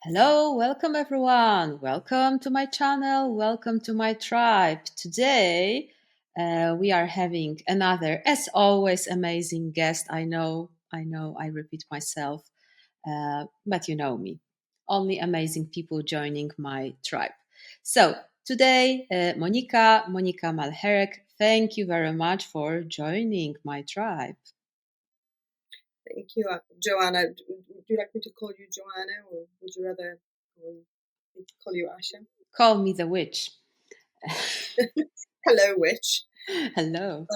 Hello, welcome everyone. Welcome to my channel. Welcome to my tribe. Today, we are having another, as always, amazing guest. I know, I repeat myself, but you know me. Only amazing people joining my tribe. So today, Monika Malcherek, thank you very much for joining my tribe. Thank you, Joanna. Would you like me to call you Joanna, or would you rather call you Asha? Call me the witch. Hello, witch. Hello.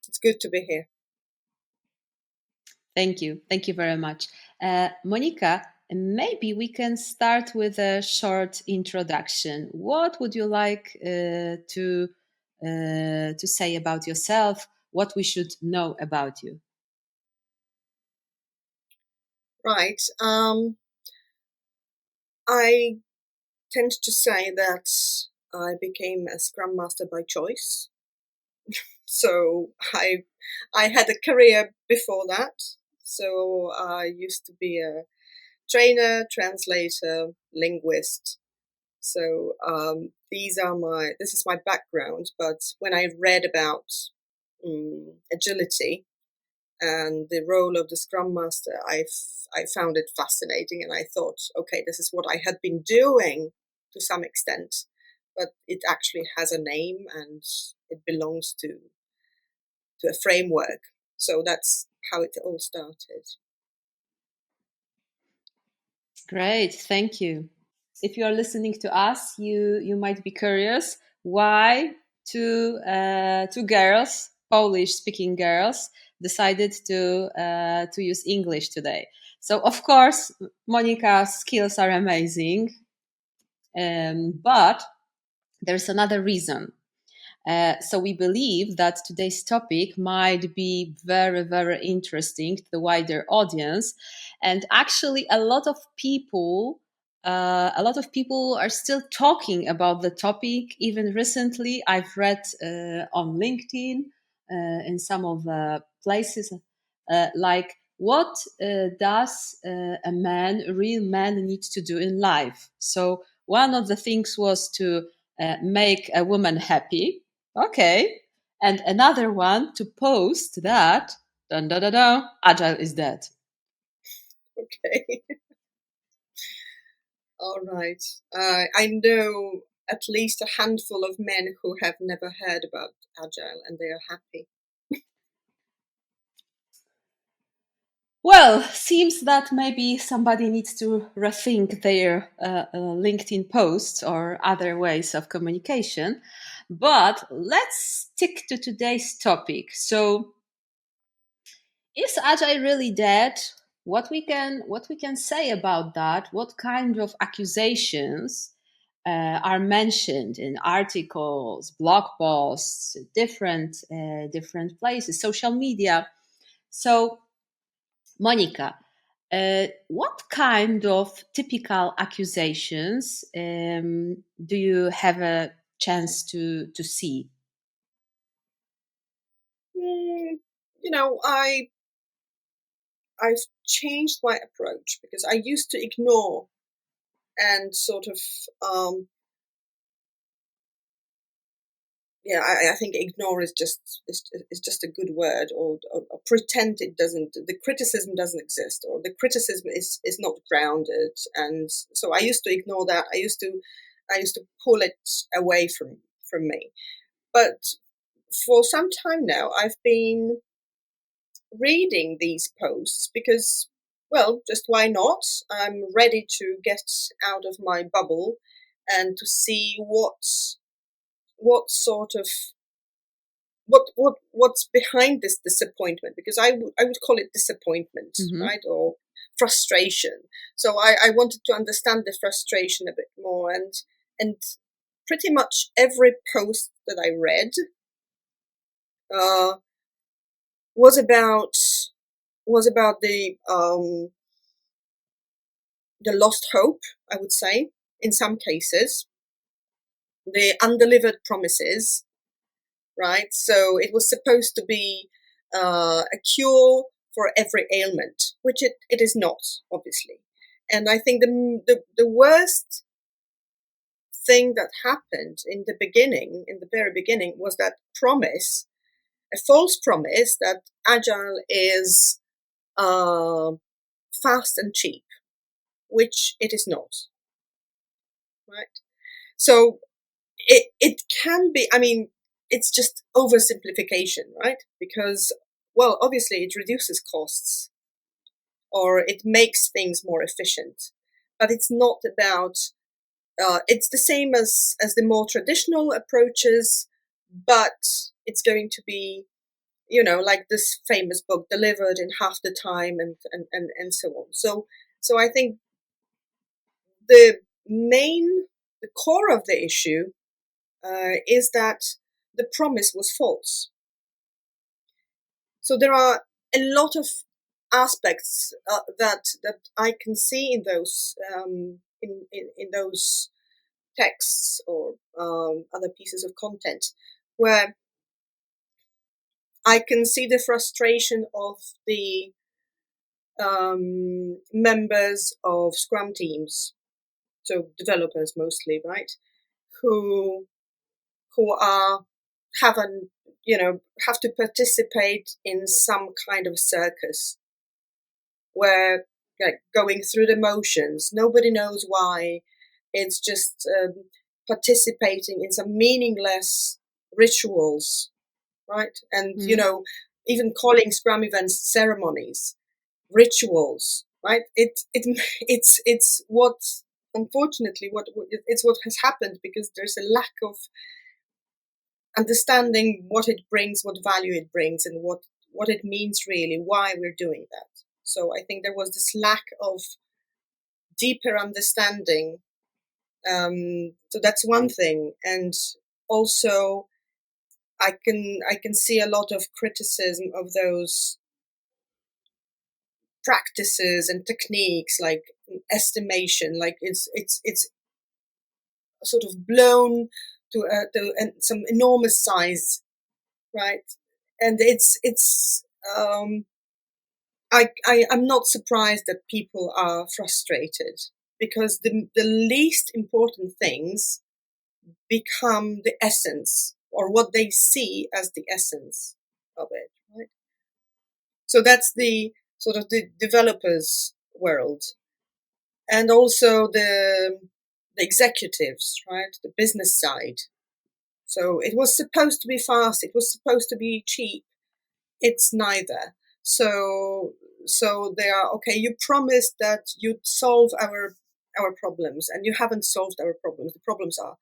It's good to be here. Thank you. Thank you very much. Monika, maybe we can start with a short introduction. What would you like to say about yourself? What we should know about you? Right. I tend to say that I became a Scrum Master by choice. So I had a career before that. So I used to be a trainer, translator, linguist. So this is my background. But when I read about agility and the role of the Scrum Master, I found it fascinating, and I thought, okay, this is what I had been doing to some extent, but it actually has a name and it belongs to a framework. So that's how it all started. Great, thank you. If you are listening to us, you might be curious why two girls, Polish speaking girls, decided to use English today. So of course, Monika's skills are amazing, but there's another reason. So we believe that today's topic might be very, very interesting to the wider audience, and actually, a lot of people are still talking about the topic. Even recently, I've read on LinkedIn, in some of the places, like what does a real man, need to do in life? So one of the things was to make a woman happy. Okay. And another one to post that dun, dun, dun, dun, Agile is dead. Okay. All right. I know at least a handful of men who have never heard about Agile, and they are happy. Well, seems that maybe somebody needs to rethink their LinkedIn posts or other ways of communication. But let's stick to today's topic. So, is Agile really dead? What we can say about that? What kind of accusations are mentioned in articles, blog posts, different places, social media? So, Monika, what kind of typical accusations do you have a chance to see? You know, I've changed my approach because I used to ignore and sort of yeah, I think ignore is just a good word, or pretend it doesn't. The criticism doesn't exist, or the criticism is not grounded, and so I used to ignore that. I used to pull it away from me. But for some time now, I've been reading these posts because, well, just why not? I'm ready to get out of my bubble and to see what sort of what's behind this disappointment, because I would call it disappointment, Mhm. right, or frustration. So I wanted to understand the frustration a bit more, and pretty much every post that I read uh, was about the lost hope, I would say, in some cases, the undelivered promises, right? So it was supposed to be a cure for every ailment, which it is not, obviously. And I think the worst thing that happened in the very beginning, was that promise, a false promise that Agile is fast and cheap, which it is not, right? So it can be, I mean, it's just oversimplification, right? Because, well, obviously it reduces costs or it makes things more efficient, but it's not about, it's the same as the more traditional approaches, but it's going to be, like this famous book, delivered in half the time, and so on. So I think the the core of the issue is that the promise was false. So there are a lot of aspects that I can see in those in those texts or other pieces of content, where I can see the frustration of the members of Scrum teams, so developers mostly, right? Who are haven't have to participate in some kind of circus where, like, going through the motions, nobody knows why. It's just participating in some meaningless rituals, right? And even calling Scrum events ceremonies, rituals, right? It's what, unfortunately, it's what has happened, because there's a lack of understanding what it brings, what value it brings, and what it means really, why we're doing that. So I think there was this lack of deeper understanding. So that's one thing, and also I can see a lot of criticism of those practices and techniques, like estimation, like it's sort of blown to some enormous size, right? And it's I'm not surprised that people are frustrated, because the least important things become the essence, or what they see as the essence of it, right? So that's the sort of the developers world, and also the executives, right? The business side. So it was supposed to be fast, it was supposed to be cheap. It's neither. So they are, okay, you promised that you'd solve our problems, and you haven't solved our problems. The problems are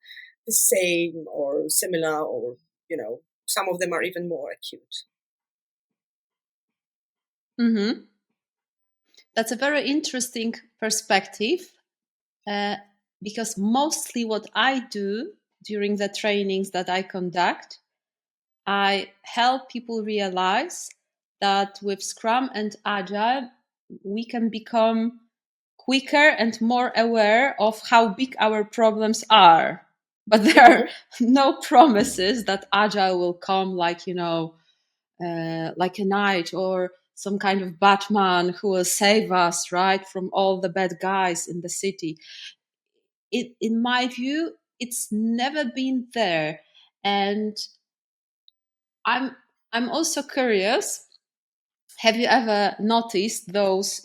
the same or similar, or some of them are even more acute. Mm-hmm. That's a very interesting perspective, because mostly what I do during the trainings that I conduct, I help people realize that with Scrum and Agile, we can become quicker and more aware of how big our problems are. But there are no promises that Agile will come like, like a knight or some kind of Batman who will save us, right, from all the bad guys in the city. In my view, it's never been there. And I'm I'm also curious. Have you ever noticed those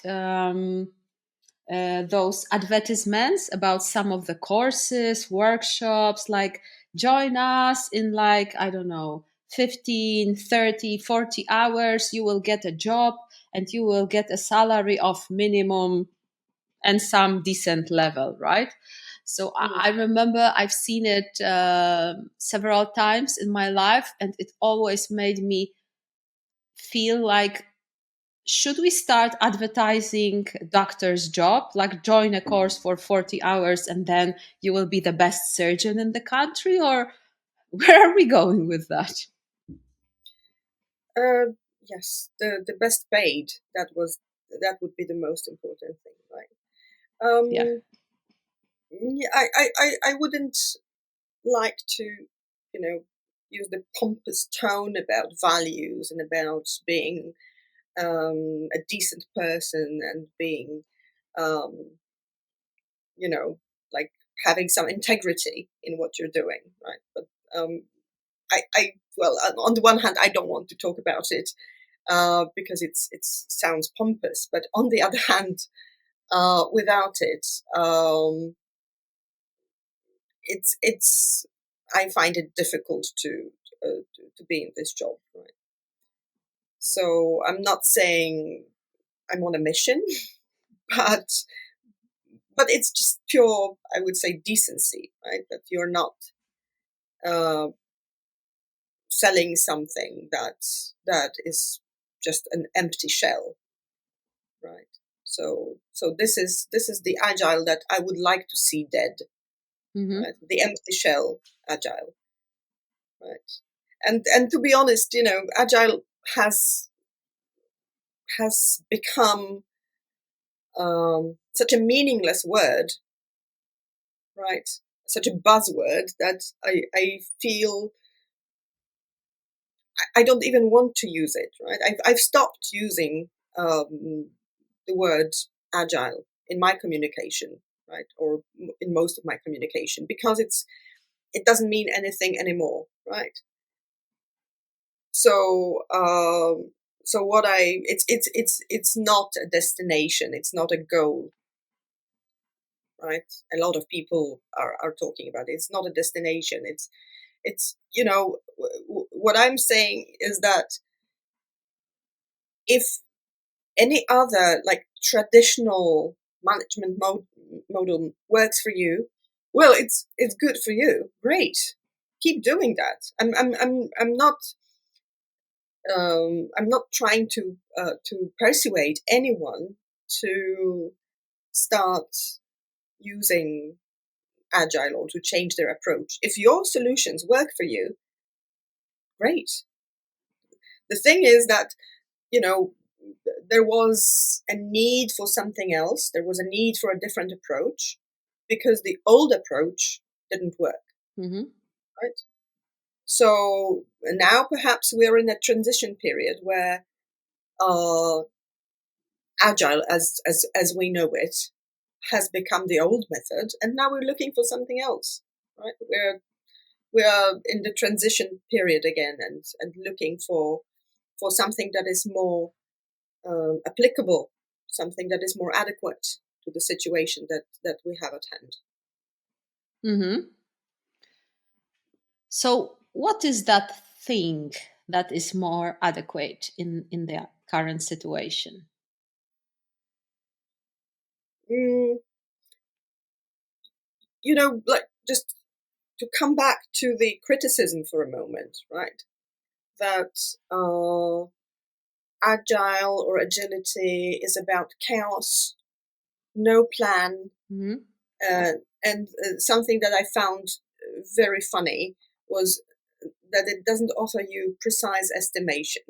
advertisements about some of the courses, workshops, like join us in, like, I don't know, 15, 30, 40 hours, you will get a job and you will get a salary of minimum and some decent level, right? So I remember I've seen it several times in my life, and it always made me feel like, should we start advertising doctor's job, like join a course for 40 hours and then you will be the best surgeon in the country? Or where are we going with that? Yes, the best paid, that would be the most important thing, right? Yeah. Yeah, I wouldn't like to, use the pompous tone about values and about being a decent person and being like having some integrity in what you're doing, right? But well, on the one hand, I don't want to talk about it because it sounds pompous, but on the other hand, without it, it's I find it difficult to be in this job, right? So I'm not saying I'm on a mission, but it's just pure, I would say, decency, right? That you're not uh, selling something that is just an empty shell, right? So this is the agile that I would like to see dead, right? The empty shell agile, right? And to be honest, agile has become such a meaningless word, right? Such a buzzword that I feel I don't even want to use it, right? I've stopped using the word agile in my communication, right, or in most of my communication, because it doesn't mean anything anymore, right? So what it's not a destination, it's not a goal, right? A lot of people are talking about it. It's not a destination. It's what I'm saying is that if any other like traditional management model works for you, well, it's good for you. Great, keep doing that. I'm not trying to persuade anyone to start using agile or to change their approach. If your solutions work for you, great. The thing is that there was a need for something else. There was a need for a different approach because the old approach didn't work. Right? So now perhaps we're in a transition period where agile, as we know it, has become the old method, and now we're looking for something else. Right? We are in the transition period again, and looking for something that is more applicable, something that is more adequate to the situation that we have at hand. So, what is that thing that is more adequate in the current situation? Like, just to come back to the criticism for a moment, right? That agile or agility is about chaos, no plan, and something that I found very funny was that it doesn't offer you precise estimation.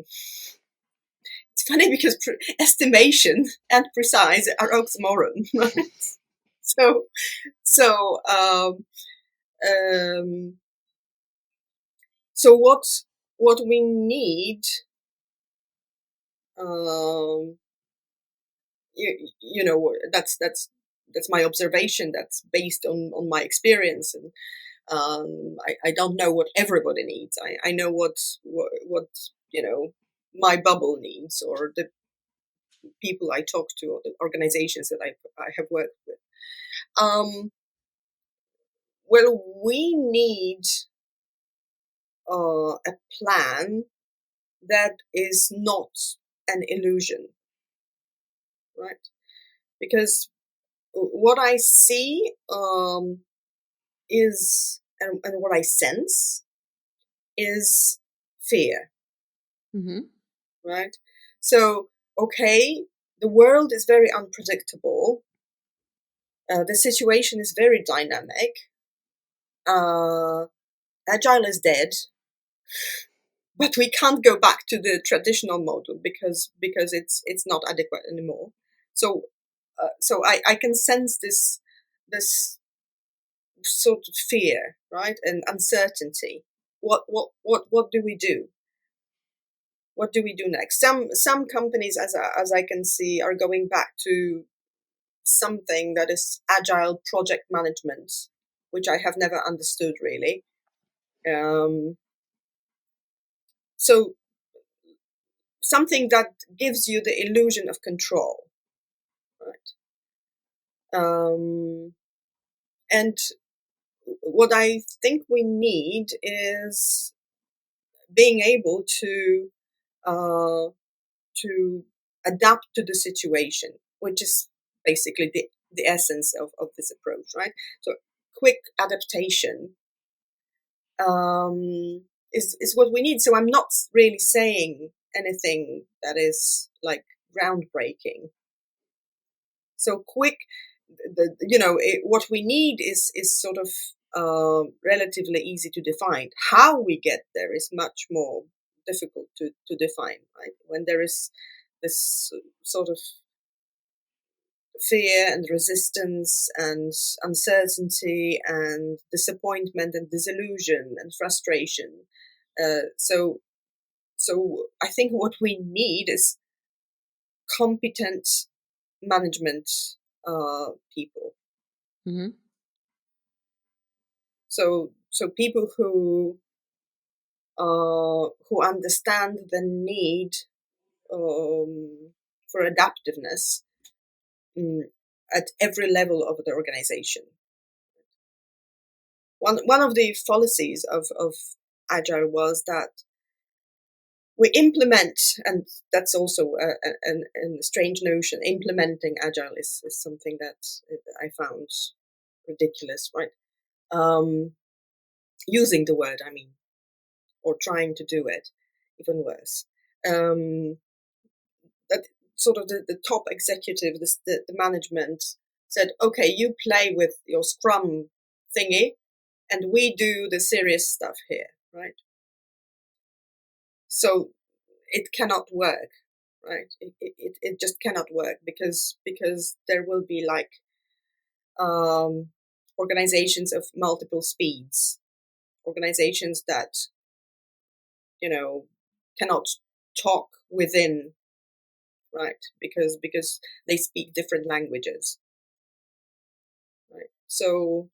It's funny because estimation and precise are oxymoron, right? So so so what we need, that's my observation. That's based on my experience, and I don't know what everybody needs. I know what my bubble needs, or the people I talk to, or the organizations that I have worked with. Well, we need a plan that is not an illusion, right? Because what I see is, and what I sense is fear, right? So, okay, the world is very unpredictable. The situation is very dynamic. Agile is dead, but we can't go back to the traditional model because it's not adequate anymore. So I can sense this sort of fear, right, and uncertainty. What do we do? What do we do next? Some companies, as I can see, are going back to something that is agile project management, which I have never understood really. So something that gives you the illusion of control, right? And what I think we need is being able to adapt to the situation, which is basically the essence of this approach, right? So quick adaptation is what we need. So I'm not really saying anything that is like groundbreaking. So quick, what we need is sort of relatively easy to define. How we get there is much more difficult to define, right? When there is this sort of fear and resistance and uncertainty and disappointment and disillusion and frustration. So I think what we need is competent management people. Mm-hmm. So people who understand the need for adaptiveness at every level of the organization. One of the fallacies of Agile was that we implement, and that's also a strange notion. Implementing Agile is something that I found ridiculous, right? Using the word, I mean, or trying to do it, even worse. That sort of the top executive, the management said, okay, you play with your Scrum thingy, and we do the serious stuff here, right? So it cannot work, right? It just cannot work because there will be like organizations of multiple speeds, organizations that cannot talk within, right? Because they speak different languages, right? So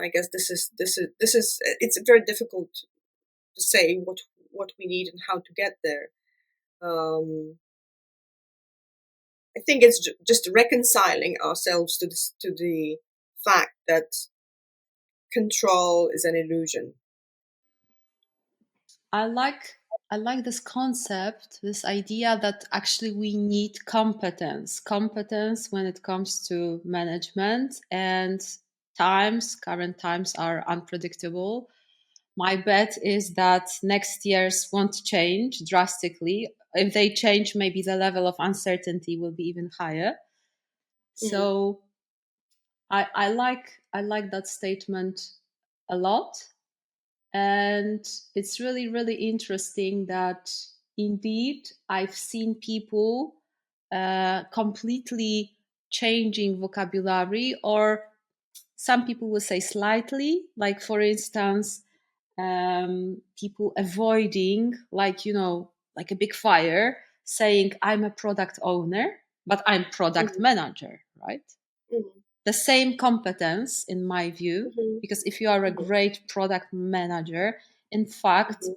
I guess this is it's very difficult to say what we need and how to get there. I think it's just reconciling ourselves to the fact that control is an illusion. I like this concept, this idea that actually we need competence when it comes to management, and current times are unpredictable. My bet is that next year's won't change drastically. If they change, maybe the level of uncertainty will be even higher. So I like that statement a lot. And it's really, really interesting that indeed I've seen people completely changing vocabulary, or some people will say slightly, like for instance, people avoiding, like a big fire, saying I'm a product owner, but I'm product manager, right? The same competence, in my view, because if you are a great product manager, in fact,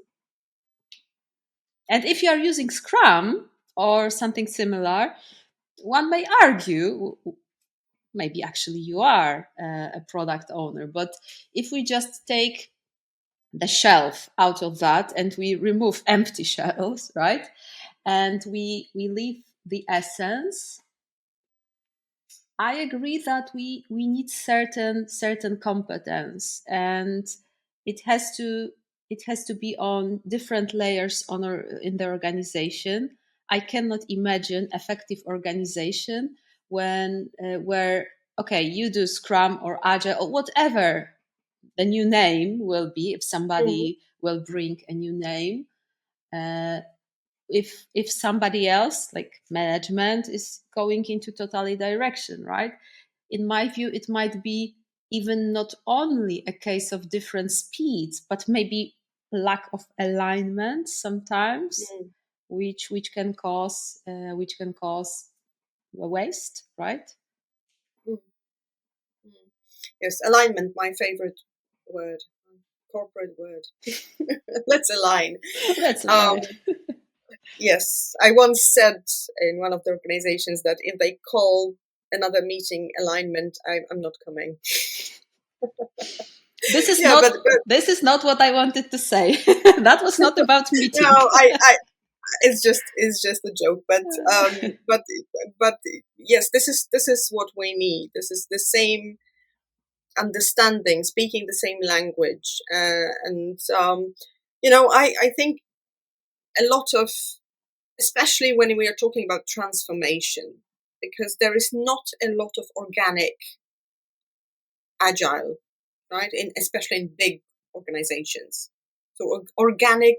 and if you are using Scrum or something similar, one may argue maybe actually you are a product owner. But if we just take the shelf out of that and we remove empty shelves, right, and we leave the essence, I agree that we need certain competence, and it has to be on different layers in the organization. I cannot imagine effective organization when where okay, you do Scrum or Agile or whatever the new name will be, if somebody will bring a new name. If somebody else, like management, is going into totally direction, right? In my view, it might be even not only a case of different speeds, but maybe lack of alignment sometimes. which can cause waste, right? Mm. Mm. Yes, alignment, my favorite word, corporate word. Let's align. That's Um, right. yes, I once said in one of the organizations that if they call another meeting alignment, I'm not coming. This is Yeah, not but this is not what I wanted to say. That was not about no, meeting. it's just a joke. But yes, this is what we need. This is the same understanding, speaking the same language, and I think a lot of, especially when we are talking about transformation, because there is not a lot of organic agile, right? Especially in big organizations. So organic,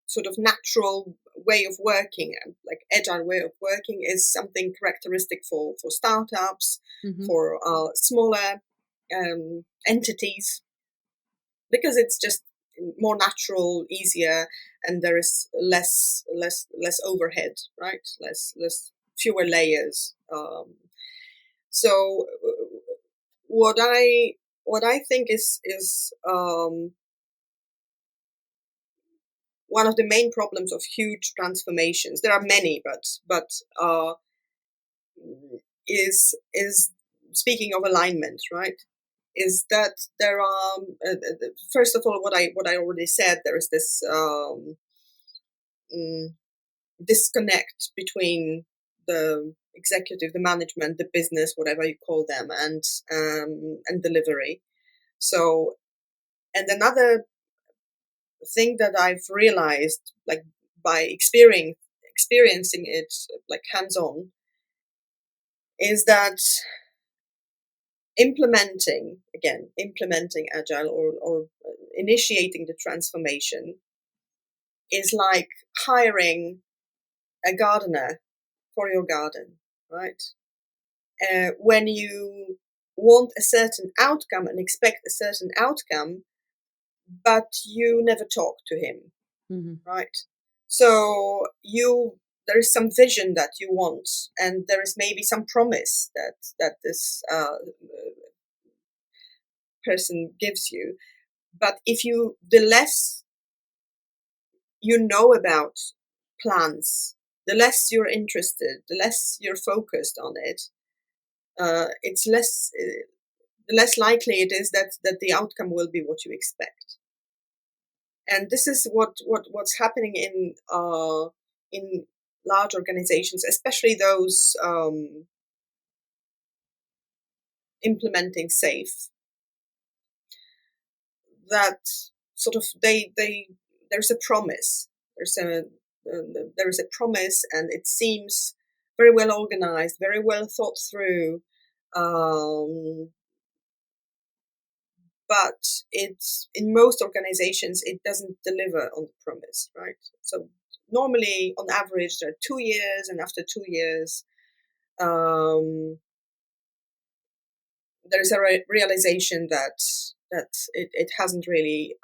sort of natural way of working, and like agile way of working, is something characteristic for startups, Mm-hmm. for smaller entities, because it's just more natural, easier, and there is less overhead, right? Less fewer layers. So what I think is one of the main problems of huge transformations. There are many, but is speaking of alignment, right? Is that there are first of all, what I already said. There is this mm, disconnect between the executive, the management, the business, whatever you call them, and delivery. So, and another thing that I've realized, like by experiencing it like hands on, is that implementing agile, or initiating the transformation, is like hiring a gardener for your garden, right? When you want a certain outcome and expect a certain outcome, but you never talk to him, Mm-hmm. right? So there is some vision that you want, and there is maybe some promise that this person gives you. But the less you know about plans, the less you're interested, the less you're focused on it, it's the less likely it is that the outcome will be what you expect. And this is what's happening in large organizations, especially those implementing SAFe, that sort of there's a promise, there's a there is a promise, and it seems very well organized, very well thought through, um, but it's in most organizations it doesn't deliver on the promise, right? So normally, on average, there are 2 years, and after 2 years, there's a realization that it hasn't really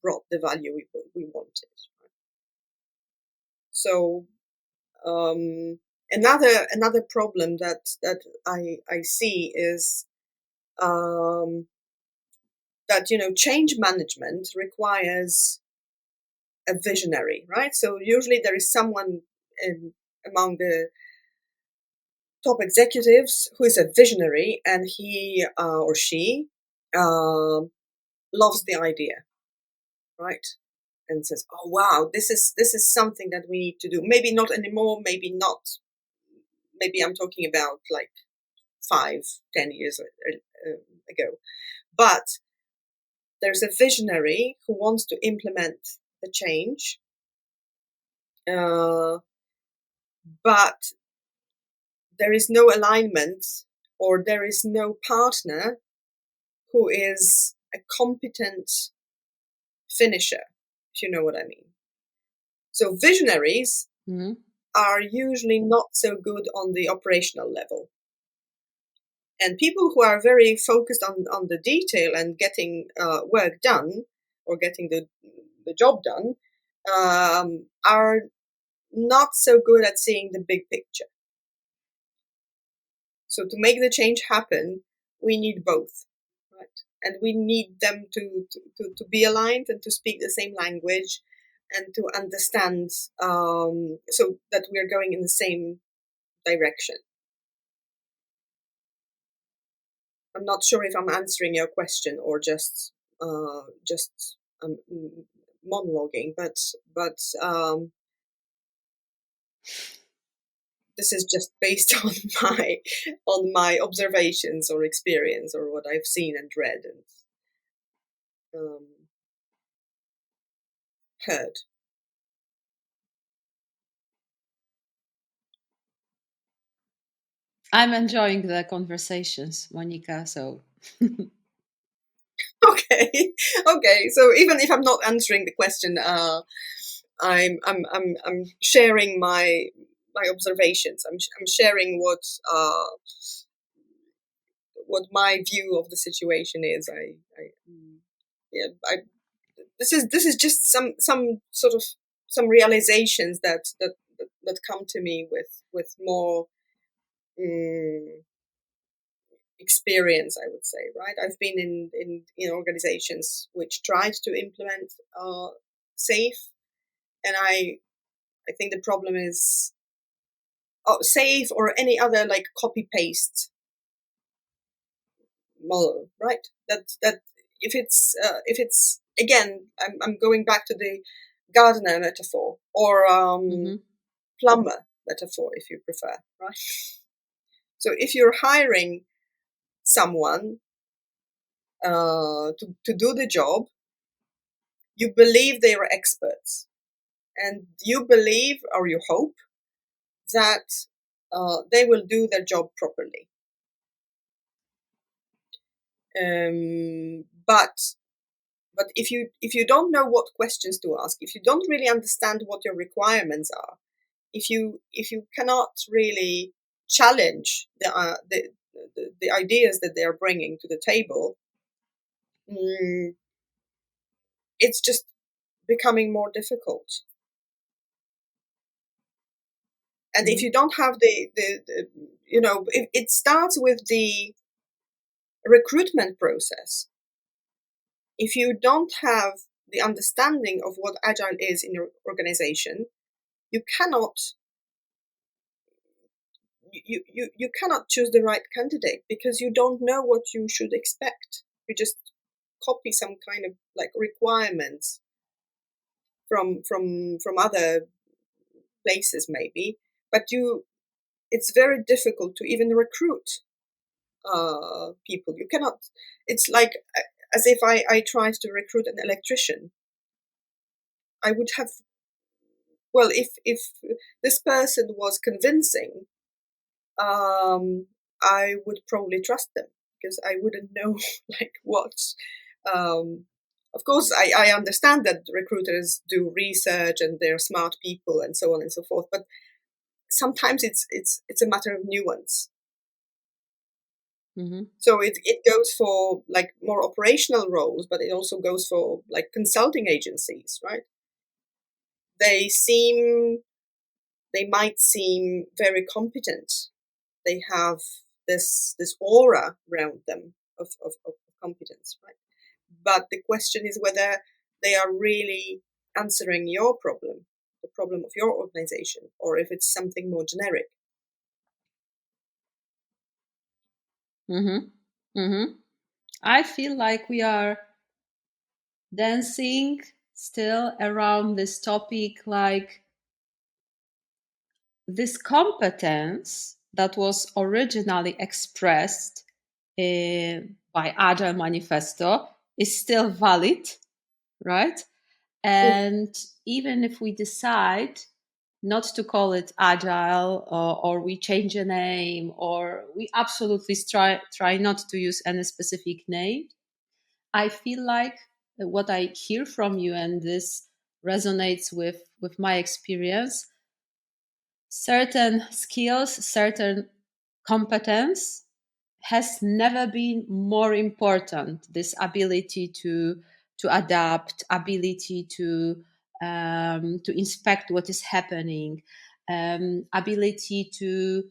brought the value we wanted. So another problem that I see is that change management requires a visionary, right? So usually there is someone among the top executives who is a visionary, and he or she uh, loves the idea, right? And says, "Oh wow, this is something that we need to do. Maybe not anymore. Maybe not. Maybe I'm talking about like 5-10 years ago, but there's a visionary who wants to implement the change, uh, but there is no alignment, or there is no partner who is a competent finisher, if you know what I mean. So visionaries Mm-hmm. are usually not so good on the operational level. And people who are very focused on the detail and getting work done, or getting the job done, are not so good at seeing the big picture. So to make the change happen, we need both, right? And we need them to be aligned and to speak the same language and to understand, so that we are going in the same direction. I'm not sure if I'm answering your question or just monologuing, but this is just based on my observations or experience or what I've seen and read and heard. I'm enjoying the conversations, Monika. So Okay. So even if I'm not answering the question, I'm sharing my observations. I'm sharing what my view of the situation is. This is just some sort of some realizations that come to me with more experience, I would say, right? I've been in organizations which tried to implement safe, and I think the problem is safe or any other like copy paste model, right? That if it's again, I'm going back to the gardener metaphor or plumber metaphor, if you prefer, right? So if you're hiring someone to do the job, you believe they are experts, and you believe or you hope that they will do their job properly. But if you don't know what questions to ask, if you don't really understand what your requirements are, if you cannot really challenge the ideas that they are bringing to the table, it's just becoming more difficult. And if you don't have the it starts with the recruitment process. If you don't have the understanding of what agile is in your organization, you cannot you cannot choose the right candidate because you don't know what you should expect. You just copy some kind of like requirements from other places maybe, but it's very difficult to even recruit people. You cannot. It's like as if I tried to recruit an electrician. I would have, well, if this person was convincing, I would probably trust them because I wouldn't know like what. Of course, I understand that recruiters do research and they're smart people and so on and so forth, but sometimes it's a matter of nuance. mm-hmm. So it goes for like more operational roles, but it also goes for like consulting agencies, right? They might seem very competent. They have this aura around them of competence, right? But the question is whether they are really answering your problem, the problem of your organization, or if it's something more generic. Mm-hmm. Mm-hmm. I feel like we are dancing still around this topic, like this competence that was originally expressed by Agile Manifesto is still valid, right? And even if we decide not to call it Agile, or we change a name, or we absolutely try not to use any specific name, I feel like what I hear from you, and this resonates with my experience, certain skills, certain competence has never been more important. This ability to adapt, ability to to inspect what is happening, ability to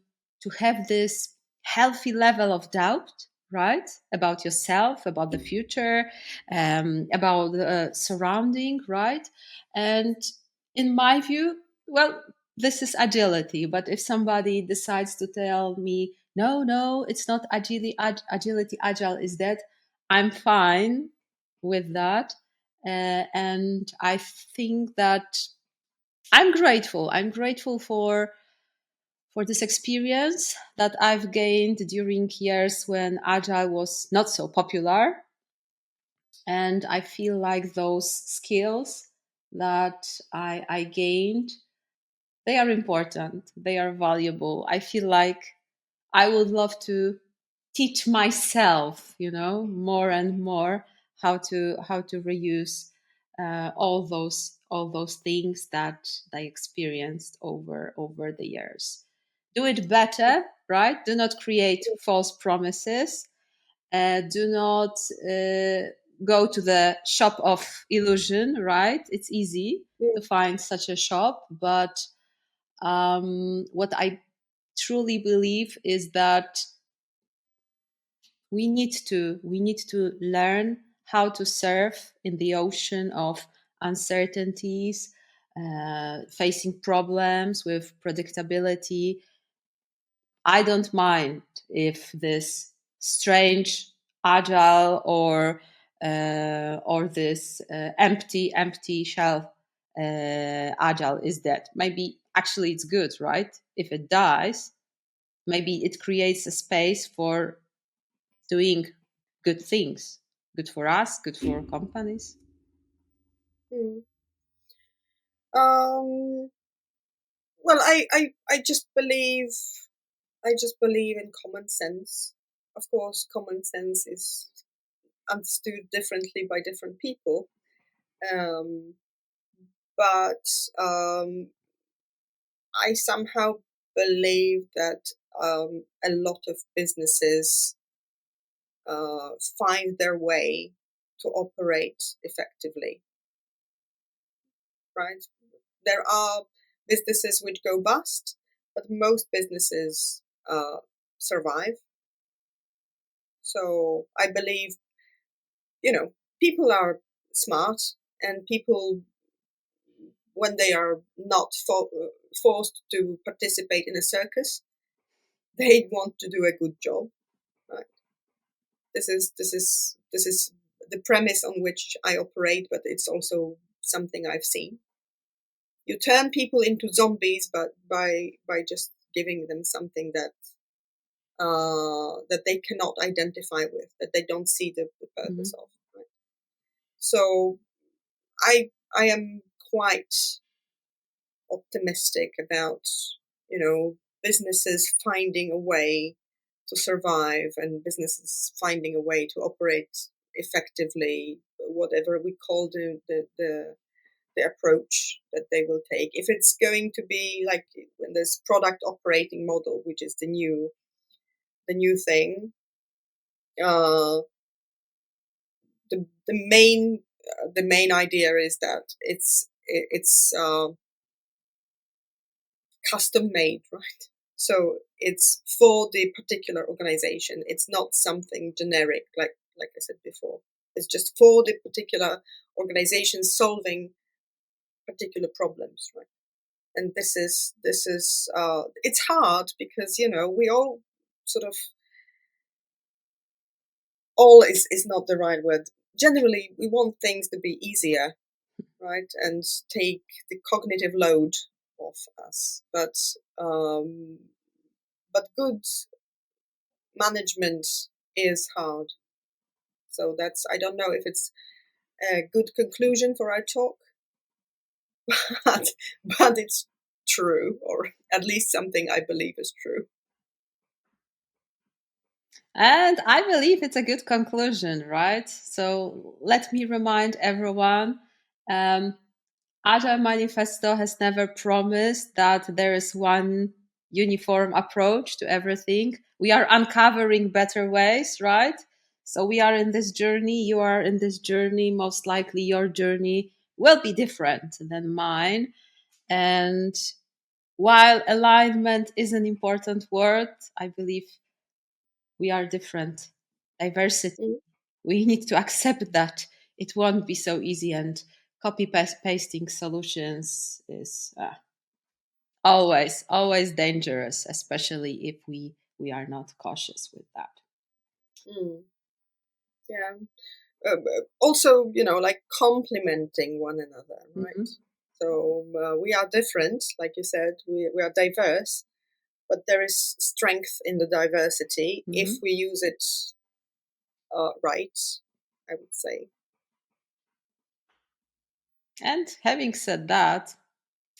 have this healthy level of doubt, right, about yourself, about the future, about the surrounding, right? And in my view, well, this is agility. But if somebody decides to tell me, no, no, it's not agility, agile is dead, I'm fine with that. And I think that I'm grateful. I'm grateful for this experience that I've gained during years when agile was not so popular. And I feel like those skills that I gained, they are important. They are valuable. I feel like I would love to teach myself, more and more how to reuse all those things that I experienced over the years. Do it better, right? Do not create false promises. Do not go to the shop of illusion, right? It's easy to find such a shop, but what I truly believe is that we need to learn how to surf in the ocean of uncertainties, facing problems with predictability. I don't mind if this strange agile or this empty shell agile is dead. Maybe actually it's good, right? If it dies, maybe it creates a space for doing good things, good for us, good for companies. Mm. Um, well, I just believe in common sense. Of course, common sense is understood differently by different people, um, but I somehow believe that a lot of businesses find their way to operate effectively, right? There are businesses which go bust, but most businesses survive. So I believe, people are smart, and people, when they are not forced to participate in a circus, they want to do a good job, right? This is the premise on which I operate, but it's also something I've seen. You turn people into zombies, but by just giving them something that they cannot identify with, that they don't see the purpose of. Right? So I am quite optimistic about businesses finding a way to survive, and businesses finding a way to operate effectively, whatever we call the approach that they will take. If it's going to be like when this product operating model, which is the new thing, uh, the main idea is that it's custom made, right? So it's for the particular organization. It's not something generic, like I said before. It's just for the particular organization solving particular problems, right? And this is it's hard because we all sort of all is not the right word. Generally, we want things to be easier, right, and take the cognitive load off us. But good management is hard. So I don't know if it's a good conclusion for our talk, but it's true, or at least something I believe is true. And I believe it's a good conclusion, right? So let me remind everyone, um, Agile Manifesto has never promised that there is one uniform approach to everything. We are uncovering better ways, right? So we are in this journey, you are in this journey, most likely your journey will be different than mine. And while alignment is an important word, I believe we are different. Diversity. Mm. We need to accept that it won't be so easy, and copy pasting solutions is always dangerous, especially if we are not cautious with that. Mm. Yeah. Also, like complementing one another, right? Mhm. So we are different, like you said, we are diverse, but there is strength in the diversity if Mhm. we use it right, I would say. And having said that,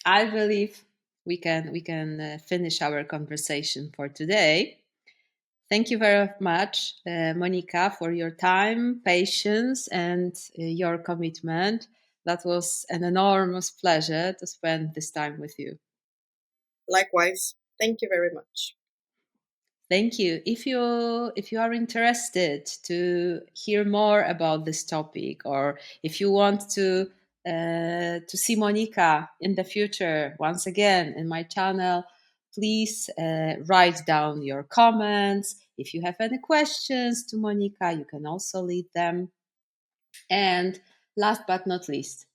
I believe we can finish our conversation for today. Thank you very much, Monika, for your time, patience, and your commitment. That was an enormous pleasure to spend this time with you. Likewise, thank you very much. Thank you. If you are interested to hear more about this topic, or if you want to see Monika in the future once again in my channel, please write down your comments. If you have any questions to Monika, you can also leave them. And last but not least,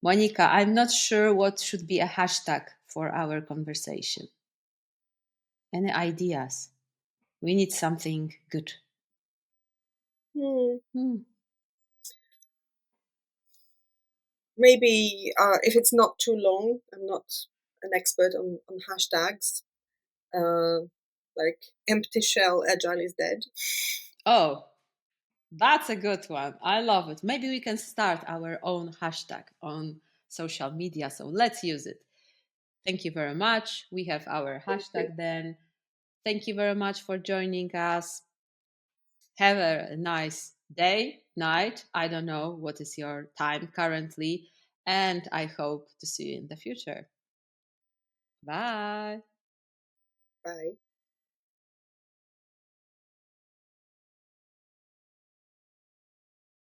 Monika, I'm not sure what should be a hashtag for our conversation. Any ideas? We need something good. Hmm. Hmm. Maybe if it's not too long, I'm not an expert on hashtags, uh, like empty shell agile is dead. Oh, that's a good one. I love it. Maybe we can start our own hashtag on social media. So let's use it. Thank you very much. We have our Thank you. hashtag then. Thank you very much for joining us. Have a nice day, night. I don't know what is your time currently. And I hope to see you in the future. Bye. Bye.